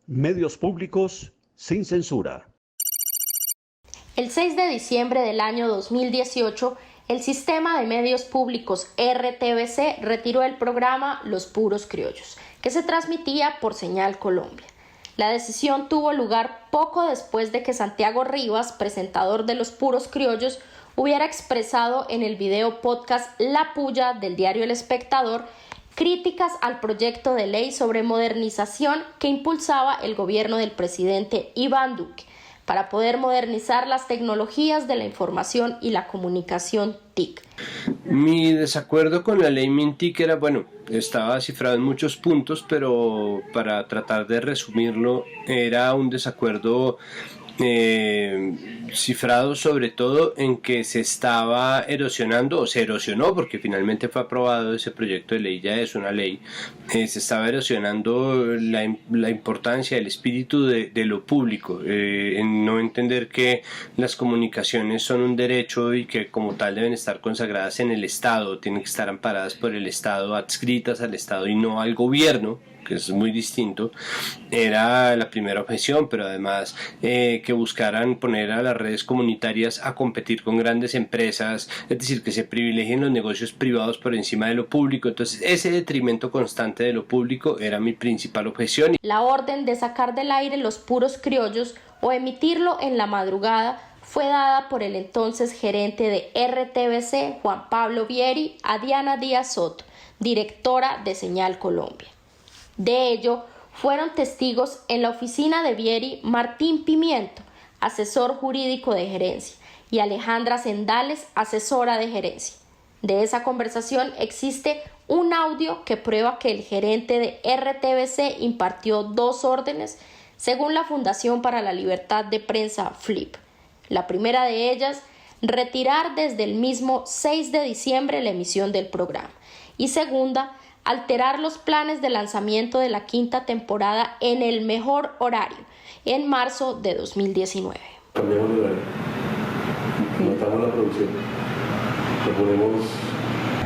Medios públicos sin censura. El 6 de diciembre del año 2018, el sistema de medios públicos RTBC retiró el programa Los Puros Criollos, que se transmitía por Señal Colombia. La decisión tuvo lugar poco después de que Santiago Rivas, presentador de Los Puros Criollos, hubiera expresado en el video podcast La Puya del diario El Espectador críticas al proyecto de ley sobre modernización que impulsaba el gobierno del presidente Iván Duque para poder modernizar las tecnologías de la información y la comunicación TIC. Mi desacuerdo con la ley MINTIC era, estaba cifrado en muchos puntos, pero para tratar de resumirlo, era un desacuerdo cifrado sobre todo en que se estaba erosionando, o se erosionó porque finalmente fue aprobado ese proyecto de ley, ya es una ley, se estaba erosionando la importancia, el espíritu de lo público, en no entender que las comunicaciones son un derecho y que como tal deben estar consagradas en el Estado, tienen que estar amparadas por el Estado, adscritas al Estado y no al gobierno, que es muy distinto. Era la primera objeción, pero además que buscaran poner a las redes comunitarias a competir con grandes empresas, es decir, que se privilegien los negocios privados por encima de lo público. Entonces ese detrimento constante de lo público era mi principal objeción. La orden de sacar del aire Los Puros Criollos o emitirlo en la madrugada fue dada por el entonces gerente de RTBC, Juan Pablo Vieri, a Diana Díaz Soto, directora de Señal Colombia. De ello, fueron testigos en la oficina de Vieri Martín Pimiento, asesor jurídico de gerencia, y Alejandra Sendales, asesora de gerencia. De esa conversación existe un audio que prueba que el gerente de RTBC impartió 2 órdenes según la Fundación para la Libertad de Prensa, FLIP. La primera de ellas, retirar desde el mismo 6 de diciembre la emisión del programa. Y segunda, alterar los planes de lanzamiento de la 5ª temporada en el mejor horario, en marzo de 2019. Cambiamos de horario, notamos la producción, lo ponemos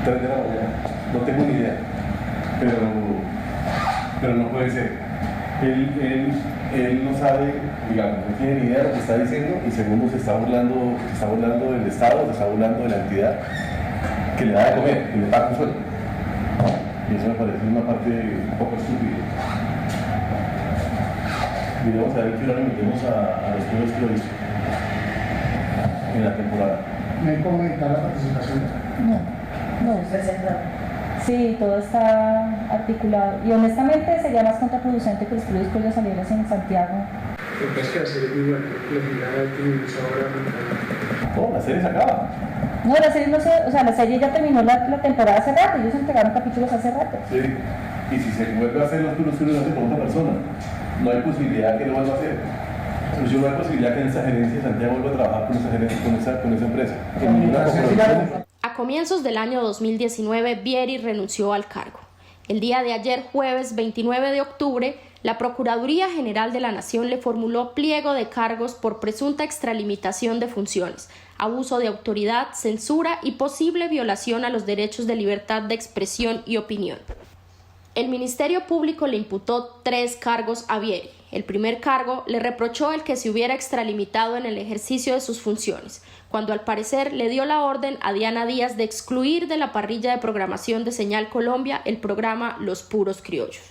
3 de la mañana, no tengo ni idea, pero no puede ser. Él no sabe, digamos, no tiene ni idea de lo que está diciendo y segundo se está burlando del Estado, se está burlando de la entidad que le da de comer, que le paga un sueldo. Y eso me parece una parte un poco estúpida. Miremos a ver qué hora le metemos a Los Puros Criollos en la temporada. ¿No hay cómo editar la participación? No. Sí, todo está articulado. Y honestamente sería más contraproducente que Los Puros Criollos salieran en Santiago. Lo que es que hacer es igual, lo que ya ahora. No, la serie se acaba. No, la serie no se, o sea, la serie ya terminó la temporada hace rato, ellos entregaron capítulos hace rato. Sí, y si se vuelve a hacer Los Puros Criollos, lo hace con otra persona. No hay posibilidad que lo vuelva a hacer. Entonces, no hay posibilidad que en esa gerencia de Santiago vuelva a trabajar con esa gerencia, con esa empresa. A comienzos del año 2019, Vieri renunció al cargo. El día de ayer, jueves 29 de octubre, la Procuraduría General de la Nación le formuló pliego de cargos por presunta extralimitación de funciones, abuso de autoridad, censura y posible violación a los derechos de libertad de expresión y opinión. El Ministerio Público le imputó 3 cargos a Vieri. El primer cargo le reprochó el que se hubiera extralimitado en el ejercicio de sus funciones, cuando al parecer le dio la orden a Diana Díaz de excluir de la parrilla de programación de Señal Colombia el programa Los Puros Criollos.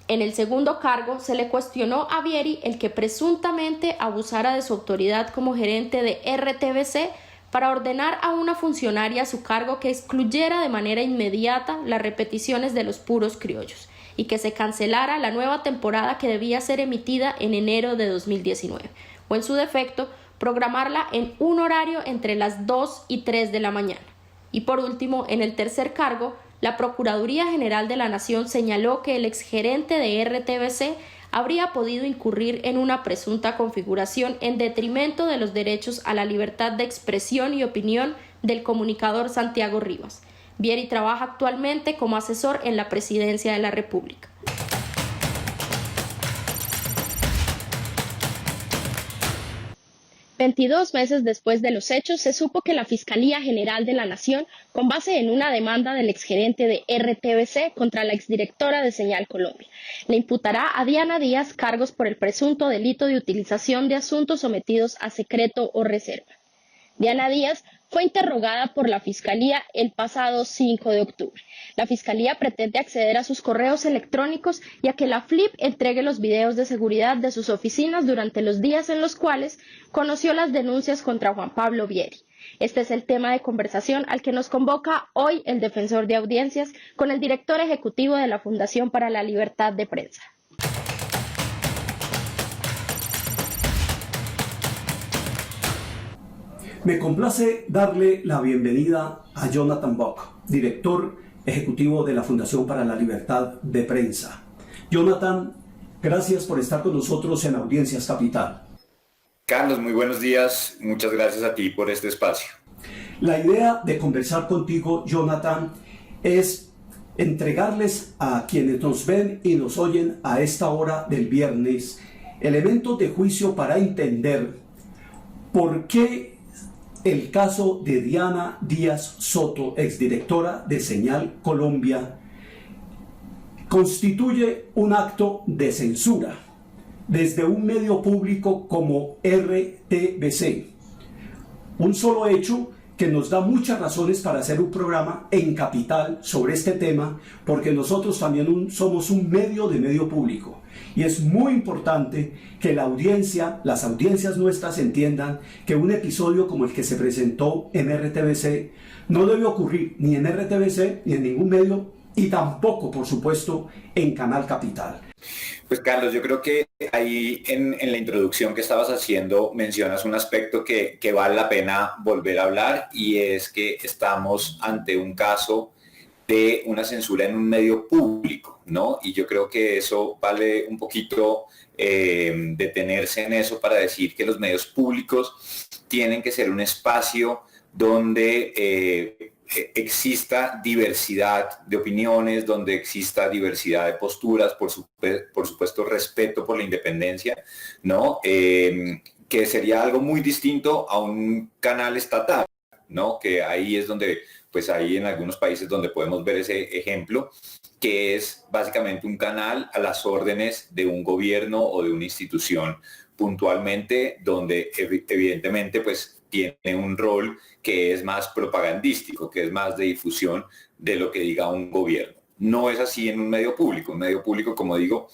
En el segundo cargo se le cuestionó a Vieri el que presuntamente abusara de su autoridad como gerente de RTBC para ordenar a una funcionaria a su cargo que excluyera de manera inmediata las repeticiones de Los Puros Criollos y que se cancelara la nueva temporada que debía ser emitida en enero de 2019, o en su defecto, programarla en un horario entre las 2 y 3 de la mañana. Y por último, en el tercer cargo, la Procuraduría General de la Nación señaló que el exgerente de RTBC habría podido incurrir en una presunta configuración en detrimento de los derechos a la libertad de expresión y opinión del comunicador Santiago Rivas. Vieri trabaja actualmente como asesor en la Presidencia de la República. 22 meses después de los hechos, se supo que la Fiscalía General de la Nación, con base en una demanda del exgerente de RTBC contra la exdirectora de Señal Colombia, le imputará a Diana Díaz cargos por el presunto delito de utilización de asuntos sometidos a secreto o reserva. Diana Díaz fue interrogada por la Fiscalía el pasado 5 de octubre. La Fiscalía pretende acceder a sus correos electrónicos y a que la FLIP entregue los videos de seguridad de sus oficinas durante los días en los cuales conoció las denuncias contra Juan Pablo Vieri. Este es el tema de conversación al que nos convoca hoy el defensor de audiencias con el director ejecutivo de la Fundación para la Libertad de Prensa. Me complace darle la bienvenida a Jonathan Bock, director ejecutivo de la Fundación para la Libertad de Prensa. Jonathan, gracias por estar con nosotros en Audiencias Capital. Carlos, muy buenos días. Muchas gracias a ti por este espacio. La idea de conversar contigo, Jonathan, es entregarles a quienes nos ven y nos oyen a esta hora del viernes elementos de juicio para entender por qué el caso de Diana Díaz Soto, exdirectora de Señal Colombia, constituye un acto de censura desde un medio público como RTBC. Un solo hecho que nos da muchas razones para hacer un programa en Capital sobre este tema, porque nosotros también somos un medio público. Y es muy importante que la audiencia, las audiencias nuestras entiendan que un episodio como el que se presentó en RTBC no debe ocurrir ni en RTBC ni en ningún medio y tampoco, por supuesto, en Canal Capital. Pues Carlos, yo creo que ahí en la introducción que estabas haciendo mencionas un aspecto que vale la pena volver a hablar, y es que estamos ante un caso de una censura en un medio público, ¿no? Y yo creo que eso vale un poquito detenerse en eso para decir que los medios públicos tienen que ser un espacio donde exista diversidad de opiniones, donde exista diversidad de posturas, por supuesto respeto por la independencia, ¿no? Que sería algo muy distinto a un canal estatal, ¿no? Que ahí es donde, pues hay en algunos países donde podemos ver ese ejemplo, que es básicamente un canal a las órdenes de un gobierno o de una institución puntualmente, donde evidentemente pues tiene un rol que es más propagandístico, que es más de difusión de lo que diga un gobierno. No es así en un medio público. Un medio público, como digo,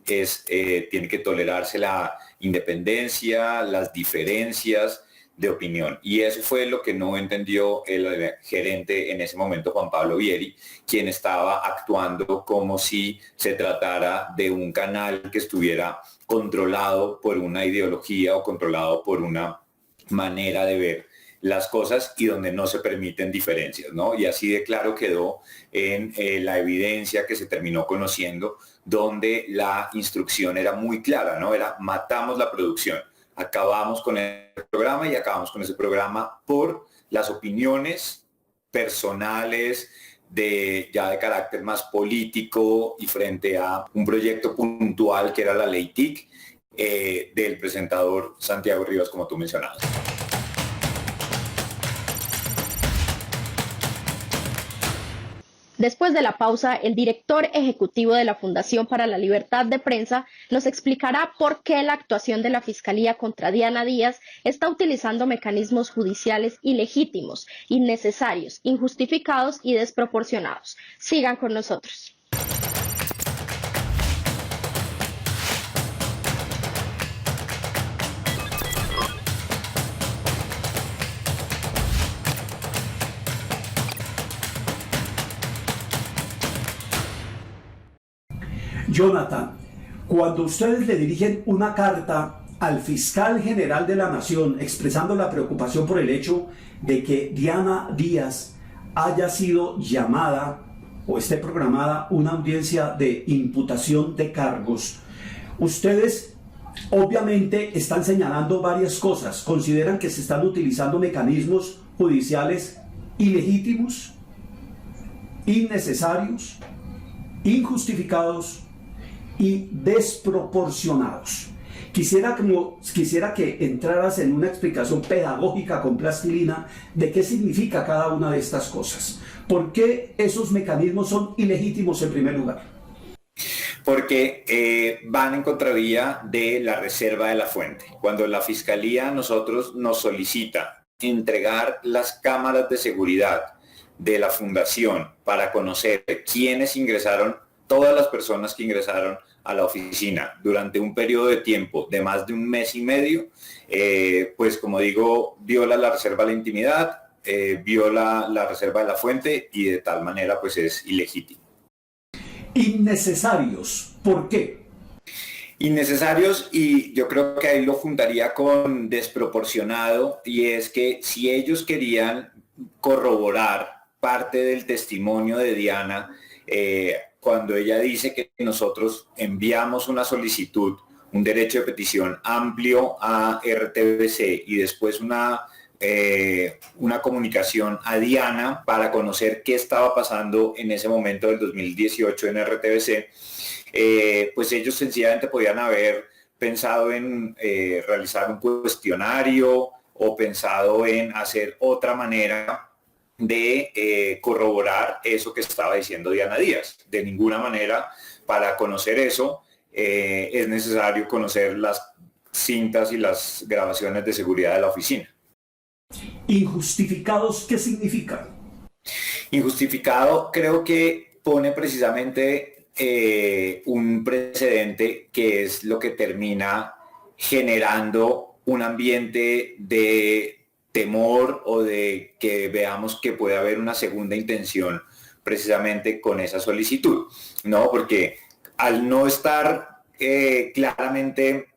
tiene que tolerarse la independencia, las diferencias de opinión. Y eso fue lo que no entendió el gerente en ese momento, Juan Pablo Vieri, quien estaba actuando como si se tratara de un canal que estuviera controlado por una ideología o controlado por una manera de ver las cosas y donde no se permiten diferencias, ¿no? Y así de claro quedó en la evidencia que se terminó conociendo, donde la instrucción era muy clara, ¿no? Era: matamos la producción, acabamos con el programa, y acabamos con ese programa por las opiniones personales ya de carácter más político y frente a un proyecto puntual que era la ley TIC del presentador Santiago Rivas, como tú mencionabas. Después de la pausa, el director ejecutivo de la Fundación para la Libertad de Prensa nos explicará por qué la actuación de la Fiscalía contra Diana Díaz está utilizando mecanismos judiciales ilegítimos, innecesarios, injustificados y desproporcionados. Sigan con nosotros. Jonathan, cuando ustedes le dirigen una carta al fiscal general de la Nación expresando la preocupación por el hecho de que Diana Díaz haya sido llamada o esté programada una audiencia de imputación de cargos, ustedes obviamente están señalando varias cosas. ¿Consideran que se están utilizando mecanismos judiciales ilegítimos, innecesarios, injustificados y desproporcionados? Quisiera que entraras en una explicación pedagógica con plastilina de qué significa cada una de estas cosas. ¿Por qué esos mecanismos son ilegítimos en primer lugar? Porque van en contravía de la reserva de la fuente. Cuando la Fiscalía a nosotros nos solicita entregar las cámaras de seguridad de la Fundación para conocer quiénes ingresaron, todas las personas que ingresaron a la oficina durante un periodo de tiempo de más de un mes y medio, pues como digo, viola la reserva de la intimidad, viola la reserva de la fuente y de tal manera pues es ilegítimo. Innecesarios. ¿Por qué? Innecesarios, y yo creo que ahí lo juntaría con desproporcionado, y es que si ellos querían corroborar parte del testimonio de Diana, cuando ella dice que nosotros enviamos una solicitud, un derecho de petición amplio a RTBC y después una comunicación a Diana para conocer qué estaba pasando en ese momento del 2018 en RTBC, pues ellos sencillamente podían haber pensado en realizar un cuestionario o pensado en hacer otra manera de corroborar eso que estaba diciendo Diana Díaz. De ninguna manera, para conocer eso, es necesario conocer las cintas y las grabaciones de seguridad de la oficina. ¿Injustificados qué significa? Injustificado creo que pone precisamente un precedente que es lo que termina generando un ambiente de temor o de que veamos que puede haber una segunda intención precisamente con esa solicitud, ¿no? Porque al no estar claramente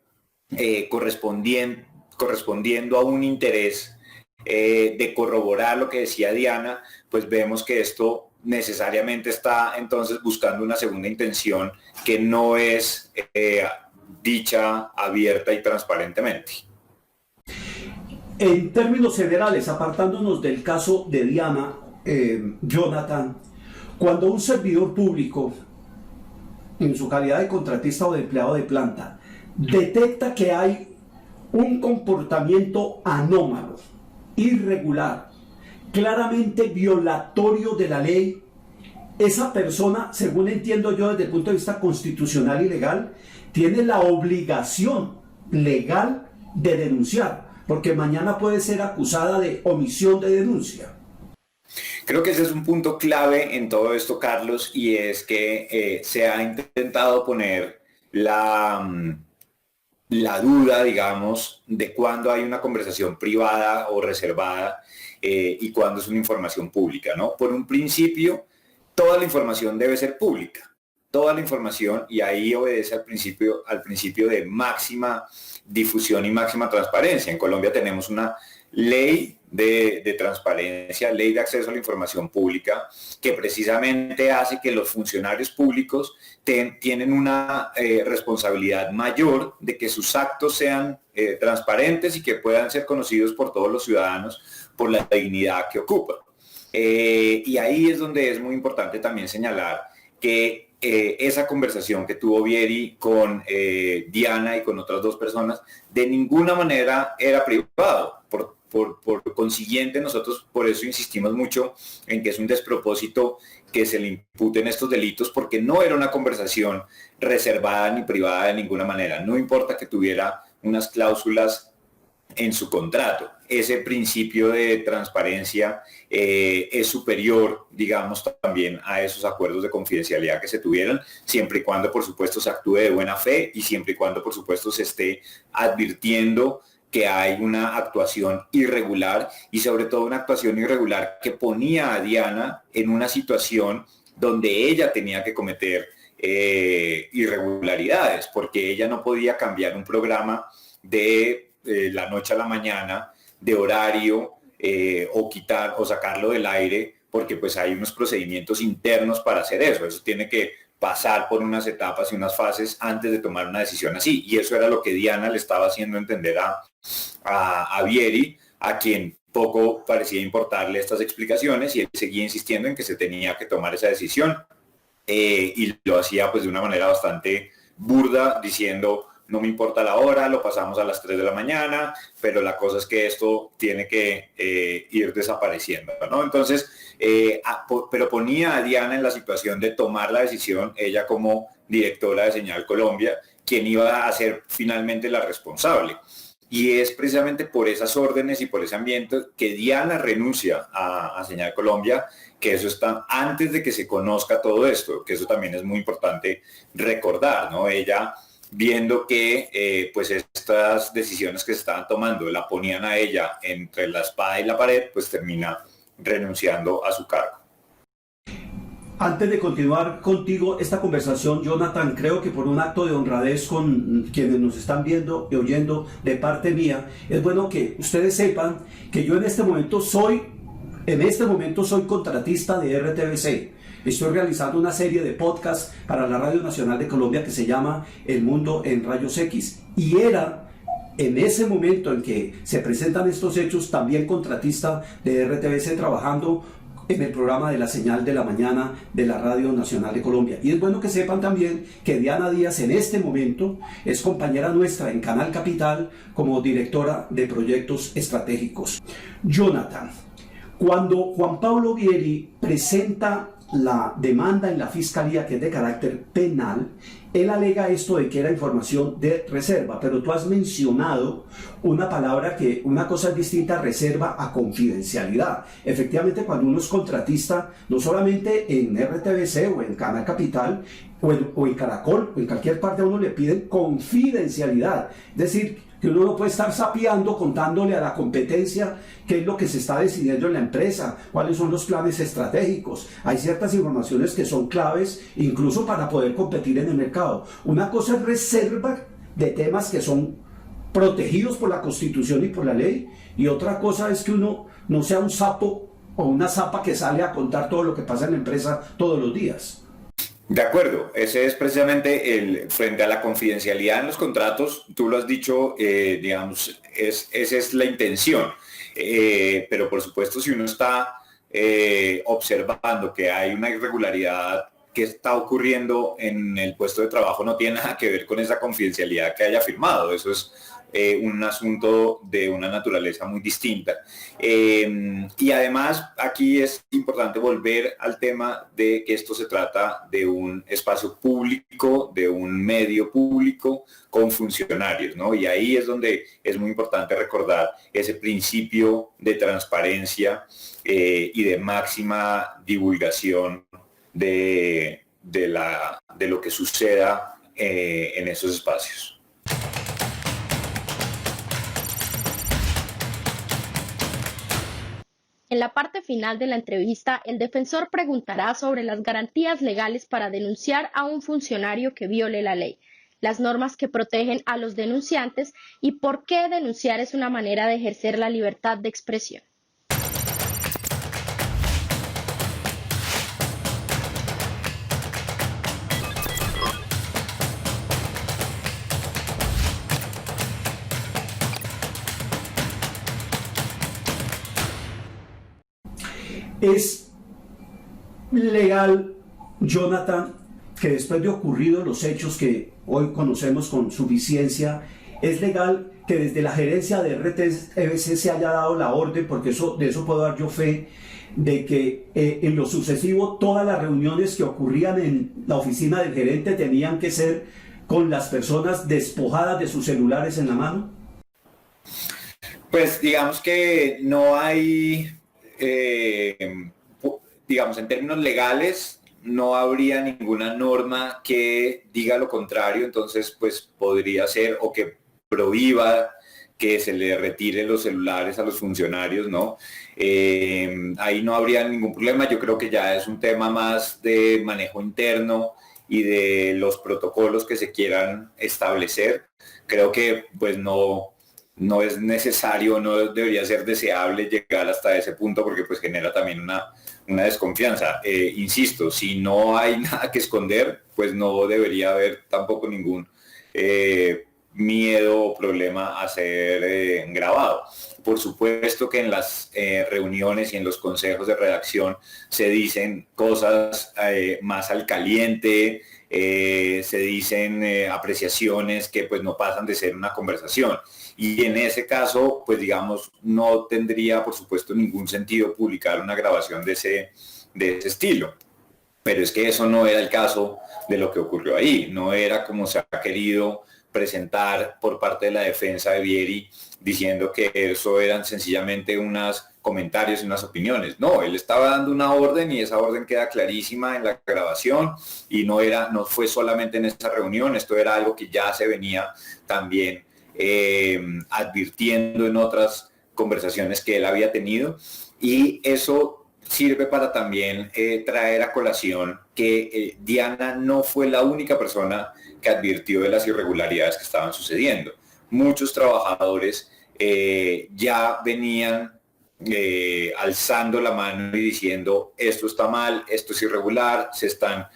correspondiendo a un interés de corroborar lo que decía Diana, pues vemos que esto necesariamente está entonces buscando una segunda intención que no es dicha abierta y transparentemente. En términos generales, apartándonos del caso de Diana, Jonathan, cuando un servidor público, en su calidad de contratista o de empleado de planta, detecta que hay un comportamiento anómalo, irregular, claramente violatorio de la ley, esa persona, según entiendo yo desde el punto de vista constitucional y legal, tiene la obligación legal de denunciar, porque mañana puede ser acusada de omisión de denuncia. Creo que ese es un punto clave en todo esto, Carlos, y es que se ha intentado poner la duda, digamos, de cuándo hay una conversación privada o reservada y cuándo es una información pública, ¿no? Por un principio, toda la información debe ser pública. Toda la información, y ahí obedece al principio de máxima difusión y máxima transparencia. En Colombia tenemos una ley de transparencia, ley de acceso a la información pública, que precisamente hace que los funcionarios públicos tienen una responsabilidad mayor de que sus actos sean transparentes y que puedan ser conocidos por todos los ciudadanos por la dignidad que ocupan. Y ahí es donde es muy importante también señalar que esa conversación que tuvo Vieri con Diana y con otras dos personas de ninguna manera era privado. Por consiguiente, nosotros por eso insistimos mucho en que es un despropósito que se le imputen estos delitos, porque no era una conversación reservada ni privada de ninguna manera. No importa que tuviera unas cláusulas en su contrato. Ese principio de transparencia es superior, digamos, también a esos acuerdos de confidencialidad que se tuvieran, siempre y cuando, por supuesto, se actúe de buena fe y siempre y cuando, por supuesto, se esté advirtiendo que hay una actuación irregular y sobre todo una actuación irregular que ponía a Diana en una situación donde ella tenía que cometer irregularidades, porque ella no podía cambiar un programa de la noche a la mañana, de horario, o quitar o sacarlo del aire, porque pues hay unos procedimientos internos para hacer eso. Eso tiene que pasar por unas etapas y unas fases antes de tomar una decisión así. Y eso era lo que Diana le estaba haciendo entender a Vieri, a quien poco parecía importarle estas explicaciones, y él seguía insistiendo en que se tenía que tomar esa decisión, y lo hacía pues de una manera bastante burda, diciendo: no me importa la hora, lo pasamos a las 3 de la mañana, pero la cosa es que esto tiene que ir desapareciendo, ¿no? Entonces, pero ponía a Diana en la situación de tomar la decisión, ella como directora de Señal Colombia, quien iba a ser finalmente la responsable. Y es precisamente por esas órdenes y por ese ambiente que Diana renuncia a Señal Colombia, que eso está antes de que se conozca todo esto, que eso también es muy importante recordar, ¿no? Ella, viendo que pues estas decisiones que se estaban tomando la ponían a ella entre la espada y la pared, pues termina renunciando a su cargo. Antes de continuar contigo esta conversación, Jonathan, creo que por un acto de honradez con quienes nos están viendo y oyendo de parte mía, es bueno que ustedes sepan que yo en este momento soy contratista de RTBC. Estoy realizando una serie de podcasts para la Radio Nacional de Colombia que se llama El Mundo en Rayos X. Y era en ese momento en que se presentan estos hechos también contratista de RTBC, trabajando en el programa de la señal de la mañana de la Radio Nacional de Colombia. Y es bueno que sepan también que Diana Díaz en este momento es compañera nuestra en Canal Capital como directora de proyectos estratégicos. Jonathan, cuando Juan Pablo Vieri presenta la demanda en la Fiscalía, que es de carácter penal, él alega esto de que era información de reserva, pero tú has mencionado una palabra que una cosa es distinta a reserva a confidencialidad. Efectivamente, cuando uno es contratista, no solamente en RTBC o en Canal Capital o en Caracol o en cualquier parte, a uno le piden confidencialidad, es decir, que uno no puede estar sapeando, contándole a la competencia qué es lo que se está decidiendo en la empresa, cuáles son los planes estratégicos. Hay ciertas informaciones que son claves incluso para poder competir en el mercado. Una cosa es reserva de temas que son protegidos por la Constitución y por la ley, y otra cosa es que uno no sea un sapo o una zapa que sale a contar todo lo que pasa en la empresa todos los días. De acuerdo, ese es precisamente frente a la confidencialidad en los contratos, tú lo has dicho, digamos, esa es la intención, pero por supuesto si uno está observando que hay una irregularidad que está ocurriendo en el puesto de trabajo, no tiene nada que ver con esa confidencialidad que haya firmado, eso es un asunto de una naturaleza muy distinta. Y además aquí es importante volver al tema de que esto se trata de un espacio público, de un medio público con funcionarios, ¿no? Y ahí es donde es muy importante recordar ese principio de transparencia y de máxima divulgación de lo que suceda en esos espacios. En la parte final de la entrevista, el defensor preguntará sobre las garantías legales para denunciar a un funcionario que viole la ley, las normas que protegen a los denunciantes y por qué denunciar es una manera de ejercer la libertad de expresión. Es legal, Jonathan, que después de ocurridos los hechos que hoy conocemos con suficiencia, es legal que desde la gerencia de RTBC se haya dado la orden, porque de eso puedo dar yo fe, de que en lo sucesivo todas las reuniones que ocurrían en la oficina del gerente tenían que ser con las personas despojadas de sus celulares en la mano? Pues digamos que no hay... digamos, en términos legales no habría ninguna norma que diga lo contrario, entonces pues podría ser o que prohíba que se le retire los celulares a los funcionarios, ¿no? Ahí no habría ningún problema, yo creo que ya es un tema más de manejo interno y de los protocolos que se quieran establecer. Creo que pues no es necesario, no debería ser deseable llegar hasta ese punto porque pues genera también una desconfianza. Insisto, si no hay nada que esconder, pues no debería haber tampoco ningún miedo o problema a ser grabado. Por supuesto que en las reuniones y en los consejos de redacción se dicen cosas más al caliente, se dicen apreciaciones que pues no pasan de ser una conversación. Y en ese caso, pues digamos, no tendría por supuesto ningún sentido publicar una grabación de ese estilo. Pero es que eso no era el caso de lo que ocurrió ahí, no era como se ha querido presentar por parte de la defensa de Vieri, diciendo que eso eran sencillamente unos comentarios y unas opiniones. No, él estaba dando una orden y esa orden queda clarísima en la grabación y no fue solamente en esa reunión, esto era algo que ya se venía también advirtiendo en otras conversaciones que él había tenido, y eso sirve para también traer a colación que Diana no fue la única persona que advirtió de las irregularidades que estaban sucediendo. Muchos trabajadores ya venían alzando la mano y diciendo esto está mal, esto es irregular, se están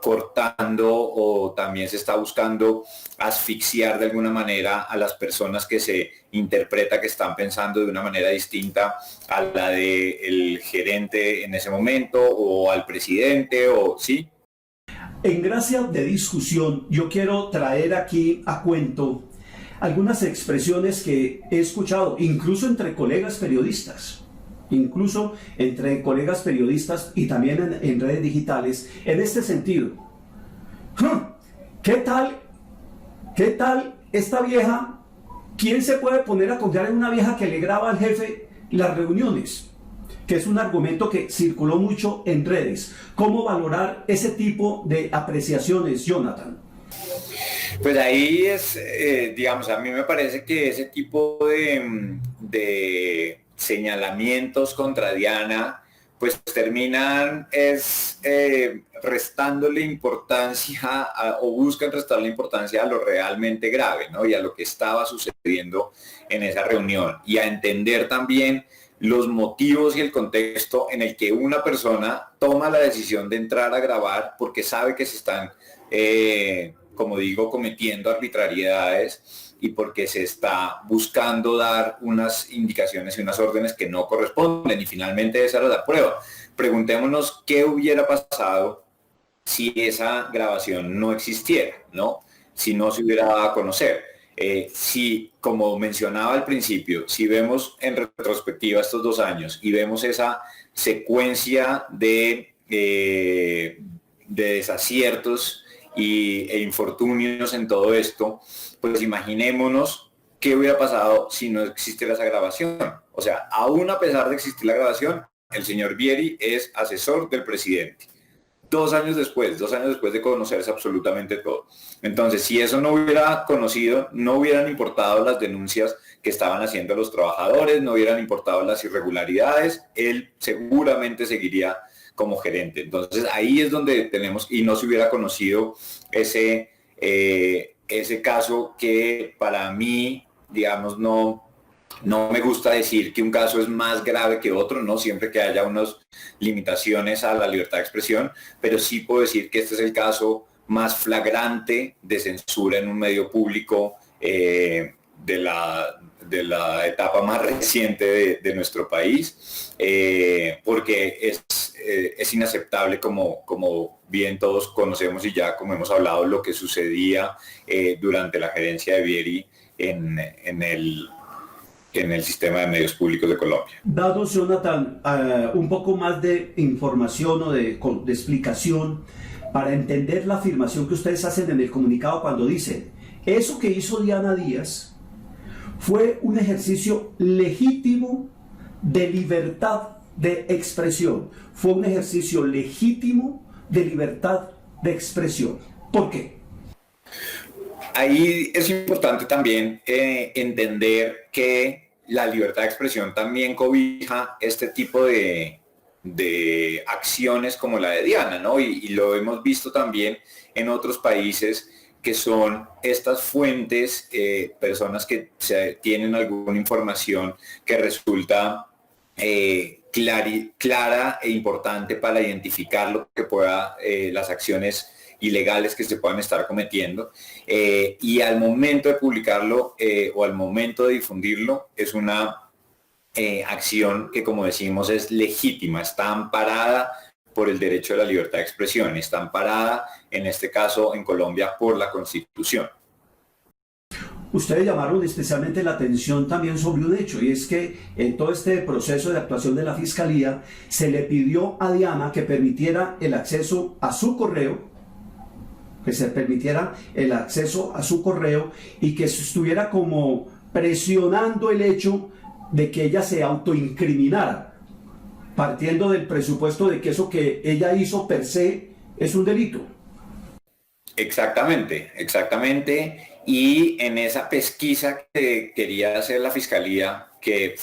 cortando o también se está buscando asfixiar de alguna manera a las personas que se interpreta que están pensando de una manera distinta a la del gerente en ese momento o al presidente o sí. En gracia de discusión, yo quiero traer aquí a cuento algunas expresiones que he escuchado, incluso entre colegas periodistas y también en redes digitales, en este sentido. ¿Qué tal esta vieja? ¿Quién se puede poner a confiar en una vieja que le graba al jefe las reuniones? Que es un argumento que circuló mucho en redes. ¿Cómo valorar ese tipo de apreciaciones, Jonathan? Pues ahí es, digamos, a mí me parece que ese tipo de señalamientos contra Diana, pues terminan restándole importancia o buscan restarle importancia a lo realmente grave, ¿no? Y a lo que estaba sucediendo en esa reunión, y a entender también los motivos y el contexto en el que una persona toma la decisión de entrar a grabar porque sabe que se están, como digo, cometiendo arbitrariedades y porque se está buscando dar unas indicaciones y unas órdenes que no corresponden, y finalmente esa era la prueba. Preguntémonos qué hubiera pasado si esa grabación no existiera, ¿no? Si no se hubiera dado a conocer. Si, como mencionaba al principio, si vemos en retrospectiva estos 2 años y vemos esa secuencia de desaciertos e infortunios en todo esto, pues imaginémonos qué hubiera pasado si no existiera esa grabación. O sea, aún a pesar de existir la grabación, el señor Vieri es asesor del presidente. 2 años después de conocerse absolutamente todo. Entonces, si eso no hubiera conocido, no hubieran importado las denuncias que estaban haciendo los trabajadores, no hubieran importado las irregularidades, él seguramente seguiría como gerente. Entonces, ahí es donde tenemos, y no se hubiera conocido ese caso que para mí, digamos, no me gusta decir que un caso es más grave que otro, ¿no? Siempre que haya unas limitaciones a la libertad de expresión, pero sí puedo decir que este es el caso más flagrante de censura en un medio público de la etapa más reciente de nuestro país, porque es inaceptable, como bien todos conocemos y ya como hemos hablado, lo que sucedía durante la gerencia de Vieri en el sistema de medios públicos de Colombia. Dados, Jonathan, un poco más de información o de explicación para entender la afirmación que ustedes hacen en el comunicado cuando dicen: eso que hizo Diana Díaz fue un ejercicio legítimo de libertad de expresión. Fue un ejercicio legítimo de libertad de expresión. ¿Por qué? Ahí es importante también entender que la libertad de expresión también cobija este tipo de acciones como la de Diana, ¿no? Y lo hemos visto también en otros países, que son estas fuentes, personas que tienen alguna información que resulta clara e importante para identificar lo que pueda, las acciones ilegales que se puedan estar cometiendo, y al momento de publicarlo o al momento de difundirlo es una acción que, como decimos, es legítima, está amparada por el derecho a la libertad de expresión. Está amparada, en este caso en Colombia, por la Constitución. Ustedes llamaron especialmente la atención también sobre un hecho, y es que en todo este proceso de actuación de la Fiscalía se le pidió a Diana que permitiera el acceso a su correo, y que se estuviera como presionando el hecho de que ella se autoincriminara, partiendo del presupuesto de que eso que ella hizo per se es un delito. Exactamente. Y en esa pesquisa que quería hacer la Fiscalía, que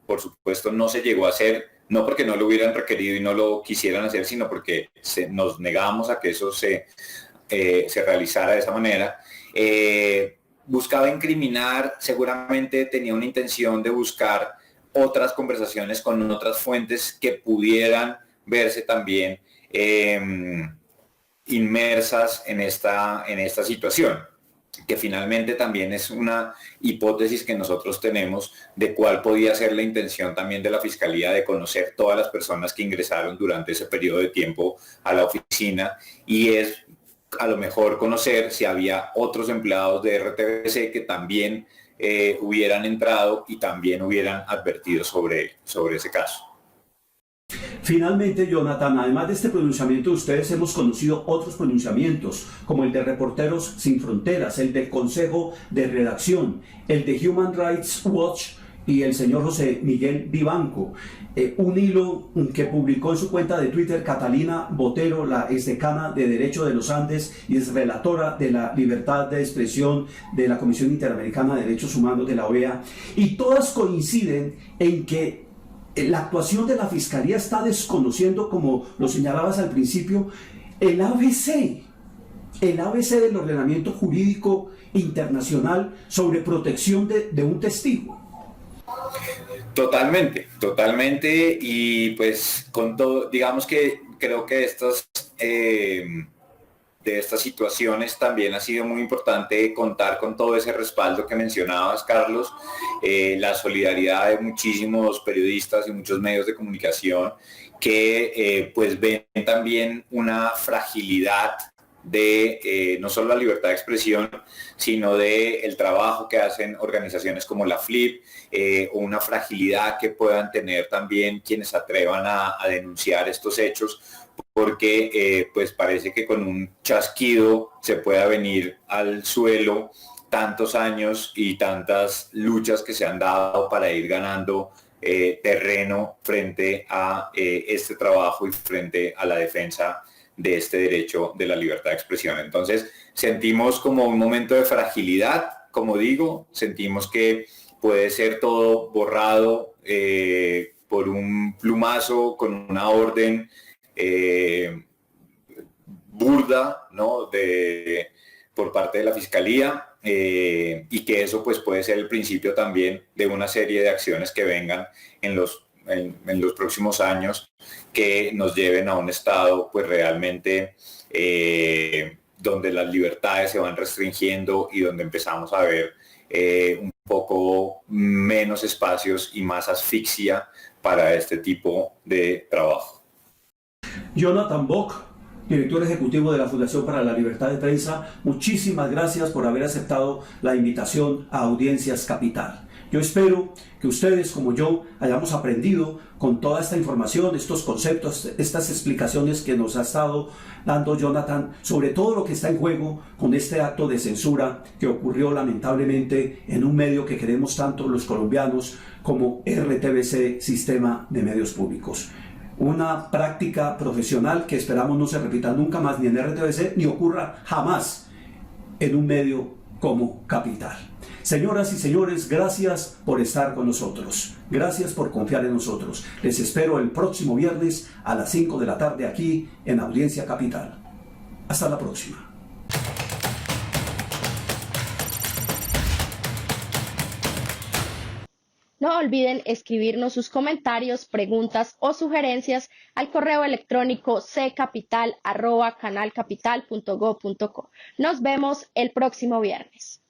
por supuesto no se llegó a hacer, no porque no lo hubieran requerido y no lo quisieran hacer, sino porque nos negamos a que eso se realizara de esa manera, buscaba incriminar, seguramente tenía una intención de buscar otras conversaciones con otras fuentes que pudieran verse también inmersas en esta situación, que finalmente también es una hipótesis que nosotros tenemos de cuál podía ser la intención también de la Fiscalía de conocer todas las personas que ingresaron durante ese periodo de tiempo a la oficina, y es a lo mejor conocer si había otros empleados de RTBC que también hubieran entrado y también hubieran advertido sobre ese caso. Finalmente, Jonathan, además de este pronunciamiento, ustedes hemos conocido otros pronunciamientos, como el de Reporteros Sin Fronteras, el del Consejo de Redacción, el de Human Rights Watch y el señor José Miguel Vivanco. Un hilo que publicó en su cuenta de Twitter Catalina Botero, la exdecana de Derecho de los Andes y es relatora de la libertad de expresión de la Comisión Interamericana de Derechos Humanos de la OEA, y todas coinciden en que la actuación de la Fiscalía está desconociendo, como lo señalabas al principio, el ABC del ordenamiento jurídico internacional sobre protección de un testigo. Totalmente, y pues con todo, digamos que creo que de estas situaciones también ha sido muy importante contar con todo ese respaldo que mencionabas, Carlos, la solidaridad de muchísimos periodistas y muchos medios de comunicación que pues ven también una fragilidad de no solo la libertad de expresión, sino de el trabajo que hacen organizaciones como la FLIP, o una fragilidad que puedan tener también quienes se atrevan a denunciar estos hechos, porque pues parece que con un chasquido se pueda venir al suelo tantos años y tantas luchas que se han dado para ir ganando terreno frente a este trabajo y frente a la defensa de este derecho de la libertad de expresión. Entonces sentimos como un momento de fragilidad, como digo, sentimos que puede ser todo borrado por un plumazo, con una orden burda, ¿no?, por parte de la Fiscalía, y que eso pues puede ser el principio también de una serie de acciones que vengan en los próximos años, que nos lleven a un estado pues realmente donde las libertades se van restringiendo y donde empezamos a ver un poco menos espacios y más asfixia para este tipo de trabajo. Jonathan Bock, director ejecutivo de la Fundación para la Libertad de Prensa, muchísimas gracias por haber aceptado la invitación a Audiencias Capital. Yo espero que ustedes, como yo, hayamos aprendido con toda esta información, estos conceptos, estas explicaciones que nos ha estado dando Jonathan sobre todo lo que está en juego con este acto de censura que ocurrió lamentablemente en un medio que queremos tanto los colombianos como RTBC, Sistema de Medios Públicos. Una práctica profesional que esperamos no se repita nunca más ni en RTBC ni ocurra jamás en un medio como Capital. Señoras y señores, gracias por estar con nosotros. Gracias por confiar en nosotros. Les espero el próximo viernes a las 5 de la tarde aquí en Audiencia Capital. Hasta la próxima. No olviden escribirnos sus comentarios, preguntas o sugerencias al correo electrónico ccapital@canalcapital.go.co. Nos vemos el próximo viernes.